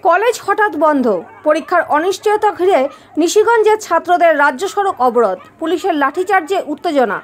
College হঠাৎ বন্ধ, পরীক্ষার অনিশ্চয়তা ঘিরে নিশিগঞ্জের ছাত্রদের রাজ্য সড়ক অবরোধ, পুলিশের লাঠিচার্জে উত্তেজনা।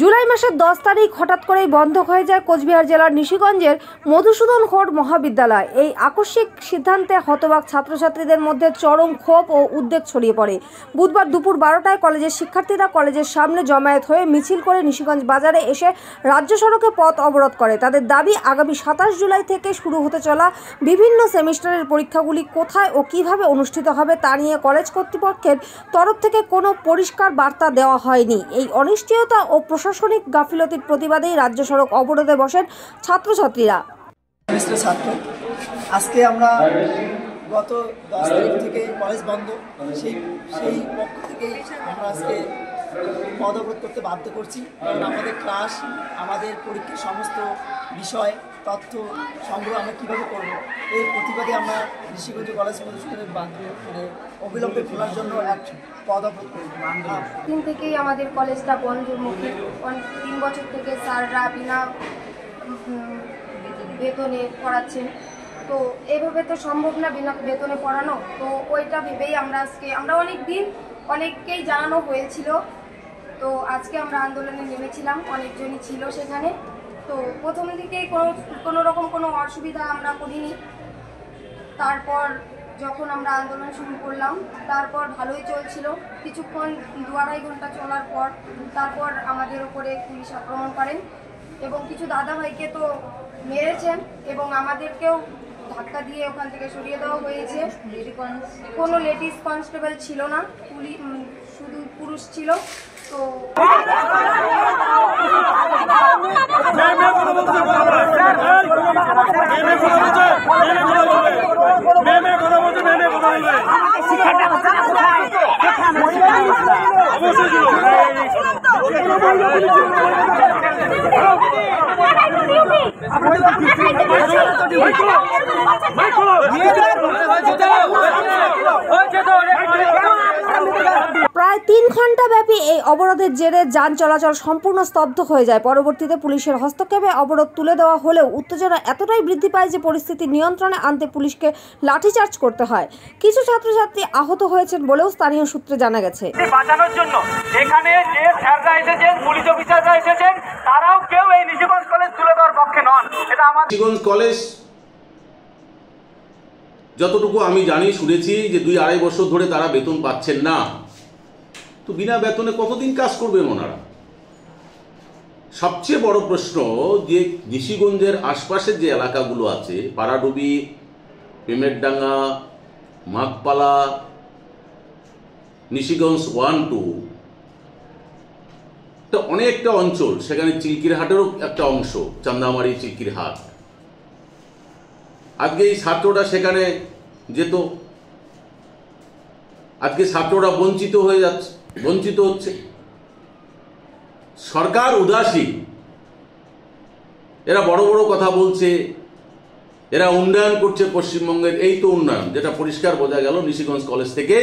জুলাই মাসের 10 তারিখ হঠাৎ করেই বন্ধ হয়ে যায় কোচবিহার জেলার নিশিগঞ্জের মধুসূদন হোড মহাবিদ্যালয়। এই আকস্মিক সিদ্ধান্তে হতবাক ছাত্রছাত্রীদের মধ্যে চরম ক্ষোভ ও উদ্বেগ ছড়িয়ে পড়ে। বুধবার দুপুর 12টায় কলেজের শিক্ষার্থীরা কলেজের সামনে জমায়েত হয়ে মিছিল করে নিশিগঞ্জ বাজারে এসে রাজ্য সড়কে পথ অবরোধ করে। তাদের দাবি, আগামী 27 জুলাই থেকে শুরু হতে চলা বিভিন্ন সেমিস্টারের পরীক্ষাগুলি কোথায় ও কিভাবে অনুষ্ঠিত হবে তা নিয়ে কলেজ কর্তৃপক্ষের তরফ থেকে কোনো পরিষ্কার বার্তা দেওয়া হয়নি। এই অনিশ্চয়তা ও প্রশাসনিক গাফিলতির প্রতিবাদেই রাজ্য সড়ক অবরোধে বসেন ছাত্রছাত্রীরা। আজকে আমরা গত 10 তারিখ থেকে কলেজ বন্ধ, সেই পক্ষ থেকেই আমরা আজকে পথ অবরোধ করতে বাধ্য করছি। কারণ আমাদের ক্লাস, আমাদের পরীক্ষার সমস্ত বিষয় তথ্য সংগ্রহ আমরা কীভাবে করব, এই প্রতিবাদে আমরা নিশিগঞ্জ কলেজ মধুসূদনের অবিলম্বে খোলার জন্য এক পথ অবরোধ করব। দিন থেকেই আমাদের কলেজটা বন্ধমুখী। 3 বছর থেকে স্যাররা বিনা বেতনে পড়াচ্ছেন, তো এভাবে তো সম্ভব না বিনা বেতনে পড়ানো। তো ওইটা ভেবেই আমরা অনেককেই জানানো হয়েছিল, তো আজকে আমরা আন্দোলনে নেমেছিলাম, অনেকজনই ছিল সেখানে। তো প্রথম দিকেই কোনো রকম কোনো অসুবিধা আমরা করিনি। তারপর যখন আমরা আন্দোলন শুরু করলাম, তারপর ভালোই চলছিল। কিছুক্ষণ 2-2.5 ঘন্টা চলার পর তারপর আমাদের উপরে পুলিশ আক্রমণ করেন এবং কিছু দাদাভাইকে তো মেরেছেন এবং আমাদেরকেও ধাক্কা দিয়ে ওখান থেকে সরিয়ে দেওয়া হয়েছে। কোনো লেডিস কনস্টেবল ছিল না, শুধু পুরুষ ছিল। তো প্রায় 3 ঘন্টা ব্যাপী এই অবরোধের জেরে যান চলাচল সম্পূর্ণ স্তব্ধ হয়ে যায়। পরবর্তীতে পুলিশের হস্তক্ষেপে অবরোধ তুলে দেওয়া হলেও উত্তেজনা এতটাই বৃদ্ধি পায় যে পরিস্থিতি নিয়ন্ত্রণে আনতে পুলিশকে লাঠিচার্জ করতে হয়। কিছু ছাত্রছাত্রী আহত হয়েছেন বলেও স্থানীয় সূত্রে জানা গেছে। বাঁচানোর জন্য এখানে যে স্যাররা এসেছেন, পুলিশ অফিসাররা এসেছেন, তারাও কেউ এই নিশিগঞ্জ কলেজ তুলে দেওয়ার পক্ষে নন। এটা আমার নিশিগঞ্জ কলেজ যতটুকু আমি জানি, শুনেছি যে 2-2.5 বছর ধরে তারা বেতন পাচ্ছেন না। তো বিনা বেতনে কতদিন কাজ করবেন ওনারা? সবচেয়ে বড় প্রশ্ন যে নিশিগঞ্জের আশপাশের যে এলাকাগুলো আছে, পাড়াডুবি, পেমেরডাঙ্গা, মাঘপালা, নিশিগঞ্জ 1-2, তো অনেকটা অঞ্চল, সেখানে চিলকিরহাটেরও একটা অংশ, চান্দামারি চিলকিরহাট। আজকে এই ছাত্ররা সেখানে যেত, আজকে ছাত্ররা বঞ্চিত হচ্ছে। সরকার উদাসীন, এরা বড় বড় কথা বলছে, এরা উন্নয়ন করছে পশ্চিমবঙ্গের। এই তো উন্নয়ন, যেটা পরিষ্কার বোঝা গেল নিশিগঞ্জ কলেজ থেকে,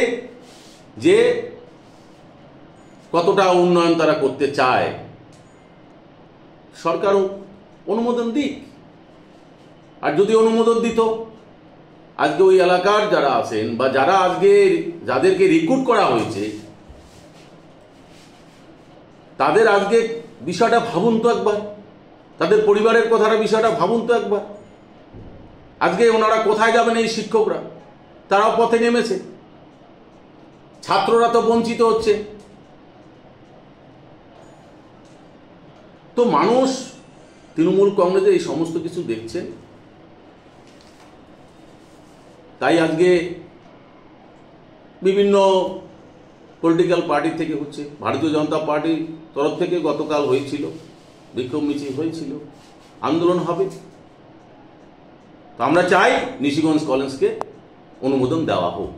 যে কতটা উন্নয়ন তারা করতে চায়। সরকারও অনুমোদন দিক, আর যদি অনুমোদন দিত, আজকে ওই এলাকার যারা আছেন বা যারা আজকে যাদেরকে রিক্রুট করা হয়েছে, তাদের আজকে বিষয়টা ভাবুন তো একবার, তাদের পরিবারের কথাটা বিষয়টা ভাবুন তো একবার। আজকে ওনারা কোথায় যাবেন? এই শিক্ষকরা তারাও পথে নেমেছে, ছাত্ররা তো বঞ্চিত হচ্ছে। তো মানুষ তৃণমূল কংগ্রেসের এই সমস্ত কিছু দেখছেন, তাই আজকে বিভিন্ন পলিটিক্যাল পার্টি থেকে হচ্ছে, ভারতীয় জনতা পার্টির তরফ থেকে গতকাল হয়েছিল, বিক্ষোভ মিছিল হয়েছিল, আন্দোলন হবে। তো আমরা চাই নিশিগঞ্জ কলেজকে অনুমোদন দেওয়া হোক।